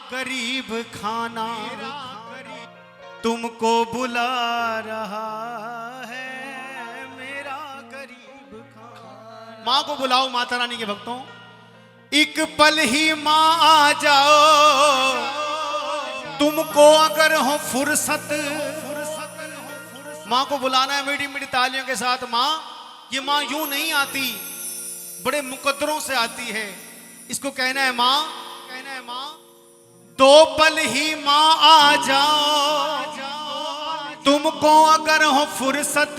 गरीब खाना तुमको बुला रहा है, मेरा गरीब खाना। माँ को बुलाओ माता रानी के भक्तों, एक पल ही माँ आ जाओ, तुमको अगर हो फुर्सत। माँ को बुलाना है मीठी मीठी तालियों के साथ। माँ, ये माँ यूं नहीं आती, बड़े मुकद्दरों से आती है। इसको कहना है माँ, कहना है माँ, दो पल ही माँ आ जाओ, तुमको अगर हो फुर्सत।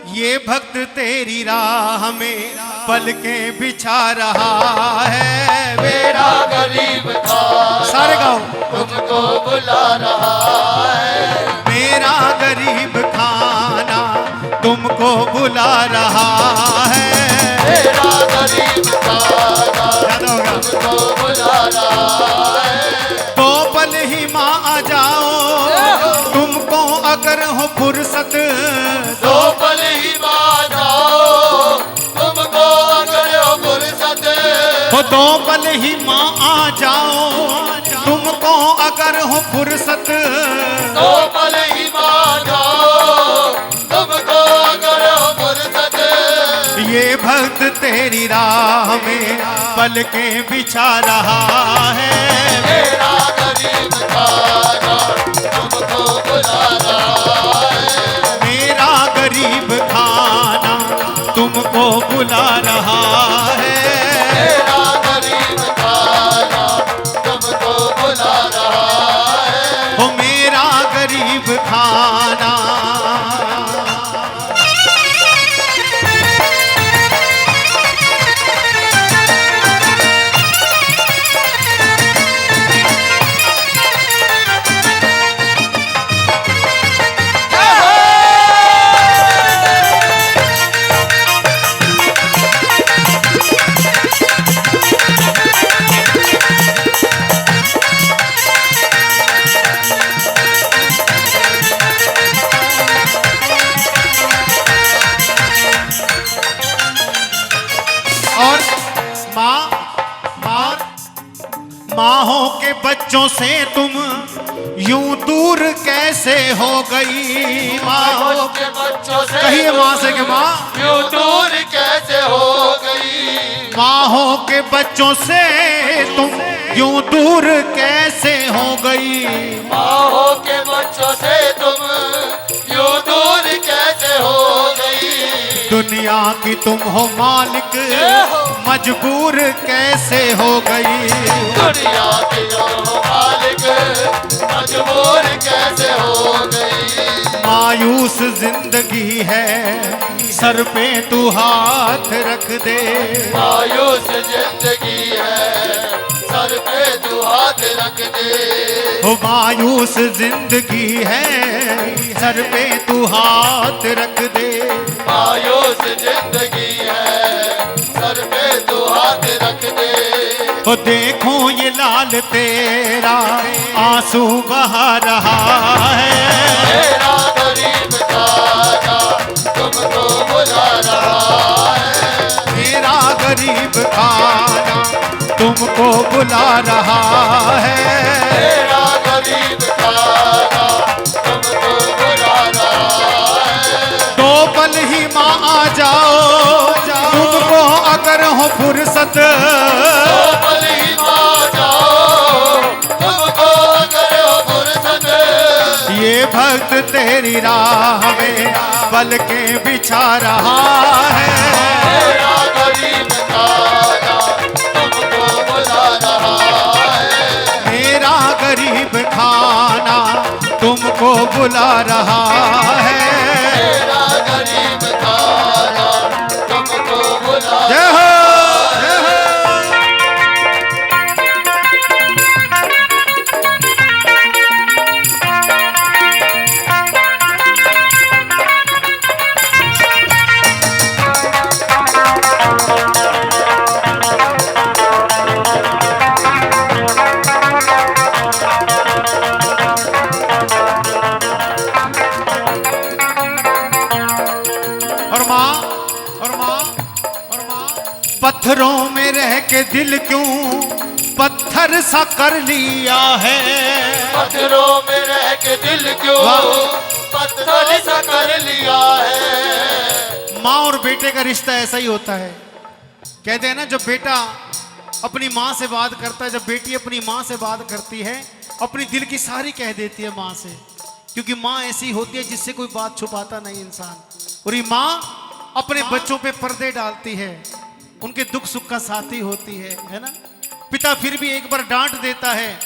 ये भक्त तेरी राह में पलकें बिछा रहा है, मेरा गरीब खाना सारे गाओ, तुमको बुला रहा है। मेरा गरीब खाना तुमको बुला रहा है, मेरा गरीब खाना तुमको बुला रहा है। दो पल ही माँ आ जाओ, तुमको अगर हो फुर्सत। दो पल ही माँ जाओ, तुमको अगर हो फुर्सत। हो दो पल ही माँ आ जाओ, तुमको अगर हो फुर्सत। दो पल ही माँ जाओ, तुमको अगर हो फुर्सत। ये भक्त तेरी राह में पलकें बिछा रहा है, मेरा गरीब खाना तुमको बुला रहा है। मेरा गरीब खाना तुमको बुला रहा है, मेरा गरीब खाना तुमको बुला रहा है। हो मेरा गरीब खाना। और माहों के बच्चों से तुम यूं दूर कैसे हो गई। माहों के बच्चों से कहिए माँ से कि माँ यूं दूर कैसे हो गई। माहों के बच्चों से तुम यूं दूर कैसे हो गई। माहों के बच्चों से तुम यूं दूर कैसे हो गई। दुनिया की तुम हो मालिक, मजबूर कैसे हो गई। दुनिया की तुम हो मालिक, मजबूर कैसे हो गई। मायूस जिंदगी है, सर पे तू हाथ रख दे। मायूस जिंदगी है, सर पे तू हाथ रख दे। हो मायूस जिंदगी है, सर पे तू हाथ रख दे। मायूस जिंदगी है, सर पे तू हाथ रख दे। हो देखो ये लाल तेरा आंसू बहा रहा है, मेरा गरीब खाना तुमको बुला रहा है। मेरा गरीब खाना तुमको बुला रहा है, मेरा गरीब खाना तुमको बुला रहा है। दो पल ही माँ आ जाओ, तुमको अगर हो फुर्सत। दो पल ही माँ जाओ, तुमको अगर हो फुर्सत। ये भक्त तेरी राह में पलकें बिछा रहा है, मेरा गरीब खाना तुमको बुला रहा है। मेरा गरीब खाना तुमको बुला रहा है। मेरा गरीब खाना तुमको बुला जय हो, जय हो। पत्थरों में रह के दिल क्यों पत्थर पत्थर सा कर लिया है। पत्थरों में रह के दिल क्यों पत्थर सा कर लिया है। माँ और बेटे का रिश्ता ऐसा ही होता है। कहते हैं ना, जब बेटा अपनी माँ से बात करता है, जब बेटी अपनी माँ से बात करती है, अपनी दिल की सारी कह देती है माँ से, क्योंकि माँ ऐसी होती है जिससे कोई बात छुपाता नहीं इंसान। और ये माँ अपने बच्चों पे पर्दे डालती है, उनके दुख सुख का साथी होती है ना। पिता फिर भी एक बार डांट देता है,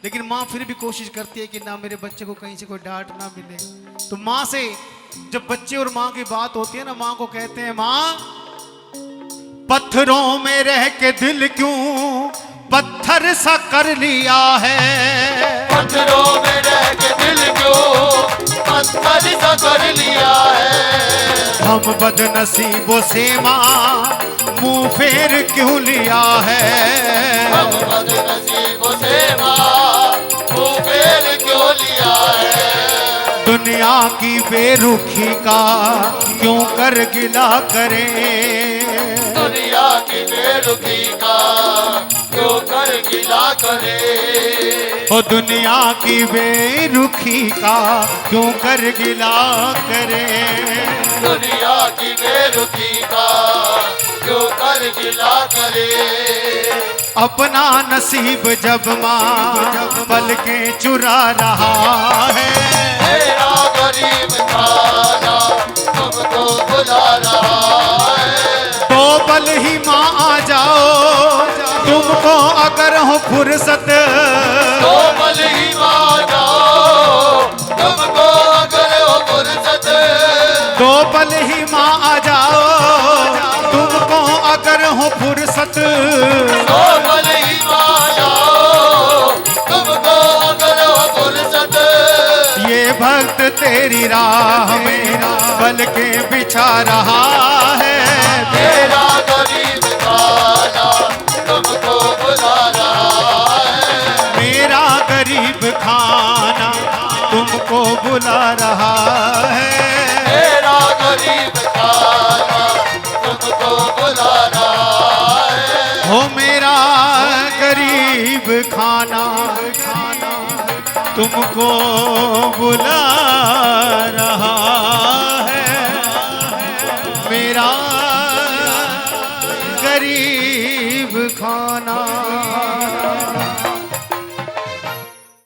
लेकिन माँ फिर भी कोशिश करती है कि ना मेरे बच्चे को कहीं से कोई डांट ना मिले। तो माँ से जब बच्चे और माँ की बात होती है ना, माँ को कहते हैं, माँ पत्थरों में रह के दिल क्यों पत्थर सा कर लिया है। पत्थरों में रह के दिल क्यों पत्थर सा कर लिया है। हम बदनसीबों से माँ मुंह फेर क्यों लिया है। हम बदनसीबों से माँ मुंह फेर क्यों लिया है। दुनिया की बेरुखी का क्यों कर गिला करें। दुनिया की बेरुखी का क्यों कर गिला करे। ओ दुनिया की बेरुखी का क्यों कर गिला करे। दुनिया की बेरुखी का क्यों कर गिला करे। अपना नसीब जब माँ पल के चुरा रहा है। मेरा गरीब खाना तुमको बुला रहा है। तो पल ही माँ आ जाओ तुमको अगर हो फुर्सत। तो पल ही माँ जाओ तुमको अगर हो फुर्सत। दो पल ही माँ आ जाओ तुमको अगर हो फुर्सत। तो पल ही माँ जाओ तुमको अगर हो फुर्सत। ये भक्त तेरी राह में पल के बिछा रहा है। मेरा गरीब खाना तुमको बुला रहा है। मेरा गरीब खाना तुमको बुला रहा है। मेरा गरीब खाना तुमको बुला रहा है। हो मेरा गरीब खाना तुमको बुला